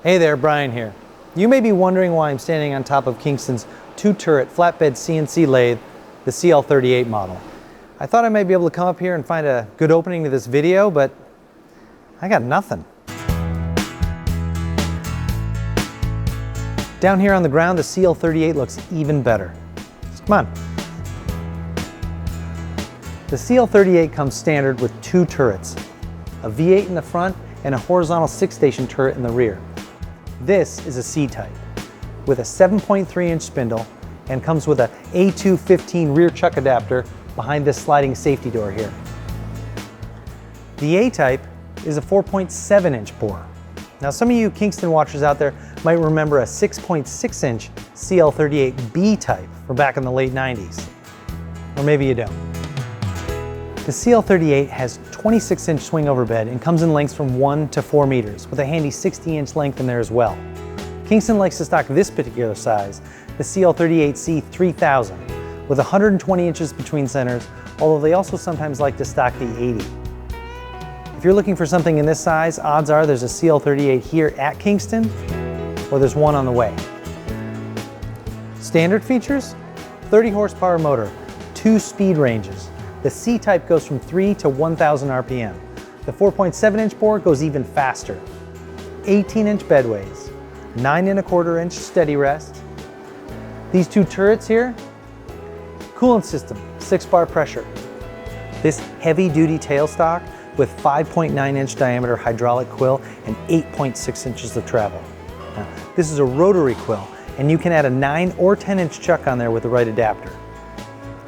Hey there, Brian here. You may be wondering why I'm standing on top of Kingston's two-turret flatbed CNC lathe, the CL38 model. I thought I might be able to come up here and find a good opening to this video, but I got nothing. Down here on the ground, the CL38 looks even better. Come on. The CL38 comes standard with two turrets, a V8 in the front and a horizontal 6-station turret in the rear. This is a C-type with a 7.3-inch spindle and comes with a A215 rear chuck adapter behind this sliding safety door here. The A-type is a 4.7-inch bore. Now some of you Kingston watchers out there might remember a 6.6-inch CL38 B-type from back in the late 90s. Or maybe you don't. The CL38 has 26-inch swing over bed and comes in lengths from 1 to 4 meters with a handy 60-inch length in there as well. Kingston likes to stock this particular size, the CL38C 3000, with 120 inches between centers, although they also sometimes like to stock the 80. If you're looking for something in this size, odds are there's a CL38 here at Kingston, or there's one on the way. Standard features: 30 horsepower motor, 2 speed ranges. The C-type goes from 3 to 1,000 RPM. The 4.7-inch bore goes even faster. 18-inch bedways, 9¼ inch steady rest. These two turrets here, coolant system, 6-bar pressure. This heavy-duty tailstock with 5.9-inch diameter hydraulic quill and 8.6 inches of travel. Now, this is a rotary quill, and you can add a 9 or 10-inch chuck on there with the right adapter.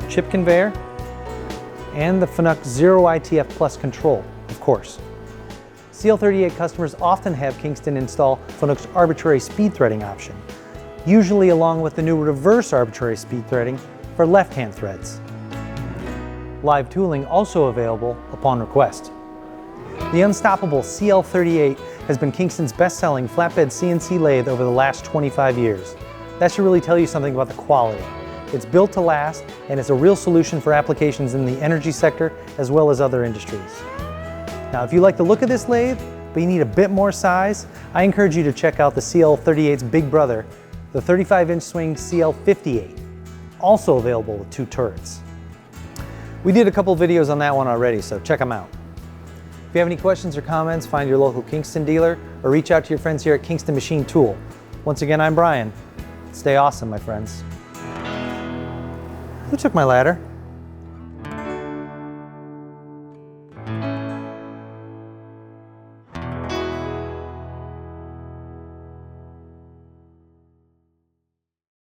Chip conveyor, and the Fanuc Zero ITF Plus control, of course. CL38 customers often have Kingston install Fanuc's arbitrary speed threading option, usually along with the new reverse arbitrary speed threading for left-hand threads. Live tooling also available upon request. The unstoppable CL38 has been Kingston's best-selling flatbed CNC lathe over the last 25 years. That should really tell you something about the quality. It's built to last, and it's a real solution for applications in the energy sector as well as other industries. Now, if you like the look of this lathe, but you need a bit more size, I encourage you to check out the CL38's big brother, the 35-inch swing CL58, also available with 2 turrets. We did a couple videos on that one already, so check them out. If you have any questions or comments, find your local Kingston dealer or reach out to your friends here at Kingston Machine Tool. Once again, I'm Brian. Stay awesome, my friends. Who took my ladder?